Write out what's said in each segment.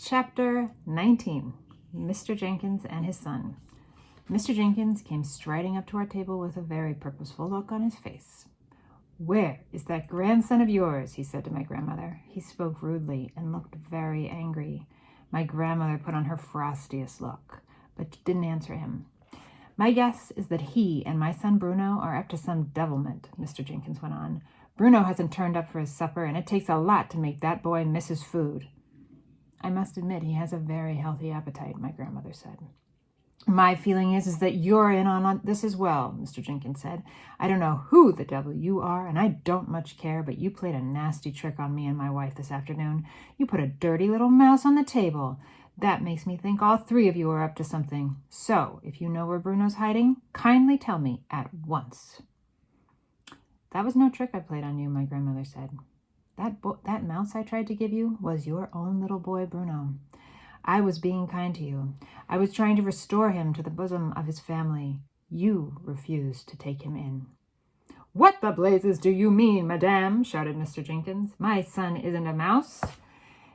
Chapter 19. Mr. Jenkins and His Son. Mr. Jenkins came striding up to our table with a very purposeful look on his face. "Where is that grandson of yours?" he said to my grandmother. He spoke rudely and looked very angry. My grandmother put on her frostiest look, but didn't answer him. "My guess is that he and my son Bruno are up to some devilment," Mr. Jenkins went on. "Bruno hasn't turned up for his supper, and it takes a lot to make that boy miss his food." "I must admit he has a very healthy appetite," my grandmother said. "My feeling is that you're in on this as well," Mr. Jenkins said. "I don't know who the devil you are, and I don't much care, but you played a nasty trick on me and my wife this afternoon. You put a dirty little mouse on the table. That makes me think all three of you are up to something. So, if you know where Bruno's hiding, kindly tell me at once." "That was no trick I played on you," my grandmother said. That mouse I tried to give you was your own little boy, Bruno. I was being kind to you. I was trying to restore him to the bosom of his family. You refused to take him in." "What the blazes do you mean, madame?" shouted Mr. Jenkins. "My son isn't a mouse."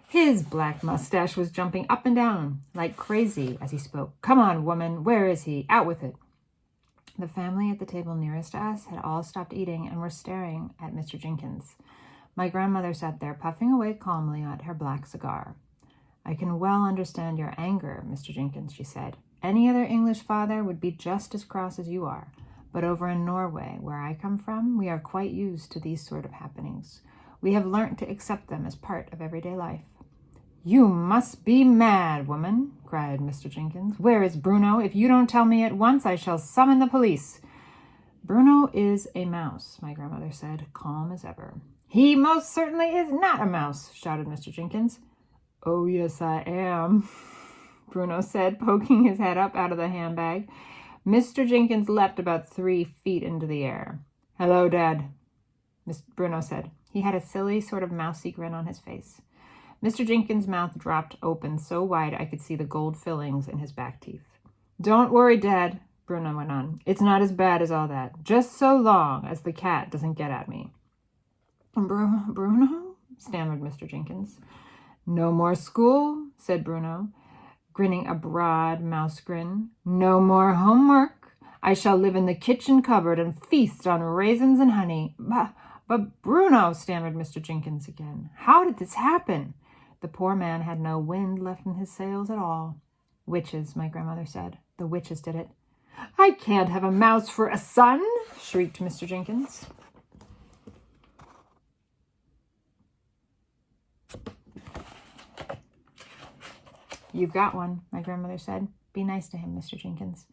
His black mustache was jumping up and down like crazy as he spoke. "Come on, woman, where is he? Out with it." The family at the table nearest to us had all stopped eating and were staring at Mr. Jenkins. My grandmother sat there puffing away calmly at her black cigar. "I can well understand your anger, Mr. Jenkins," she said. "Any other English father would be just as cross as you are. But over in Norway, where I come from, we are quite used to these sort of happenings. We have learnt to accept them as part of everyday life." "You must be mad, woman," cried Mr. Jenkins. "Where is Bruno? If you don't tell me at once, I shall summon the police." "Bruno is a mouse," my grandmother said, calm as ever. "He most certainly is not a mouse," shouted Mr. Jenkins. "Oh, yes, I am," Bruno said, poking his head up out of the handbag. Mr. Jenkins leapt about 3 feet into the air. "Hello, Dad," Bruno said. He had a silly sort of mousy grin on his face. Mr. Jenkins' mouth dropped open so wide I could see the gold fillings in his back teeth. "Don't worry, Dad," Bruno went on. "It's not as bad as all that, just so long as the cat doesn't get at me." "Bruno?" stammered Mr. Jenkins. "No more school," said Bruno, grinning a broad mouse grin. "No more homework. I shall live in the kitchen cupboard and feast on raisins and honey." But Bruno," stammered Mr. Jenkins again. "How did this happen?" The poor man had no wind left in his sails at all. "Witches," my grandmother said. "The witches did it." "I can't have a mouse for a son," shrieked Mr. Jenkins. "You've got one," my grandmother said. "Be nice to him, Mr. Jenkins."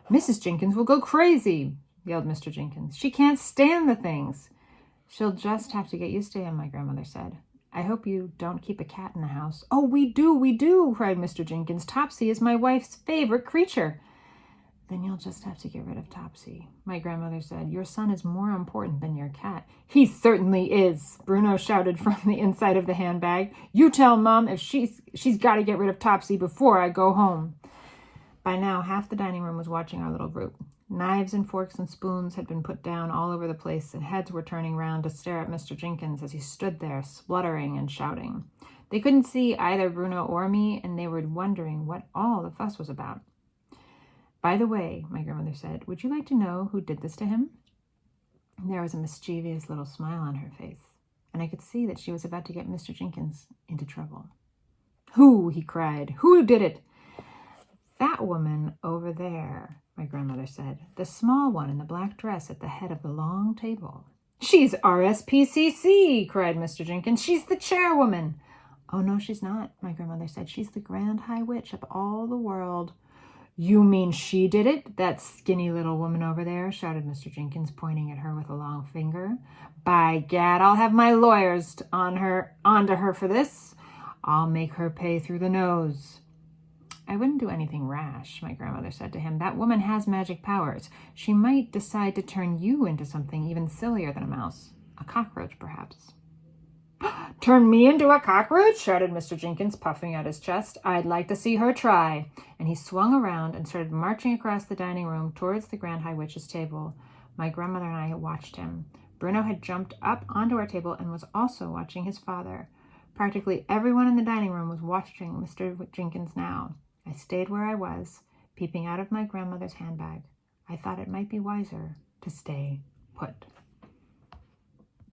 "Mrs. Jenkins will go crazy," yelled Mr. Jenkins. "She can't stand the things." "She'll just have to get used to him," my grandmother said. "I hope you don't keep a cat in the house." "Oh, we do," cried Mr. Jenkins. "Topsy is my wife's favorite creature." "Then you'll just have to get rid of Topsy," my grandmother said. "Your son is more important than your cat." "He certainly is," Bruno shouted from the inside of the handbag. "You tell Mom if she's got to get rid of Topsy before I go home." By now, half the dining room was watching our little group. Knives and forks and spoons had been put down all over the place, and heads were turning round to stare at Mr. Jenkins as he stood there, spluttering and shouting. They couldn't see either Bruno or me, and they were wondering what all the fuss was about. "By the way," my grandmother said, "would you like to know who did this to him?" There was a mischievous little smile on her face, and I could see that she was about to get Mr. Jenkins into trouble. "Who?" he cried. "Who did it?" "That woman over there," my grandmother said. "The small one in the black dress at the head of the long table." "She's RSPCC!" cried Mr. Jenkins. "She's the chairwoman." "Oh, no, she's not," my grandmother said. "She's the Grand High Witch of all the world." "You mean she did it? That skinny little woman over there?" shouted Mr. Jenkins, pointing at her with a long finger. "By gad, I'll have my lawyers onto her for this. I'll make her pay through the nose." "I wouldn't do anything rash," my grandmother said to him. "That woman has magic powers. She might decide to turn you into something even sillier than a mouse. A cockroach, perhaps." "Turn me into a cockroach?" shouted Mr. Jenkins, puffing out his chest. "I'd like to see her try." And he swung around and started marching across the dining room towards the Grand High Witch's table. My grandmother and I watched him. Bruno had jumped up onto our table and was also watching his father. Practically everyone in the dining room was watching Mr. Jenkins now. I stayed where I was, peeping out of my grandmother's handbag. I thought it might be wiser to stay put.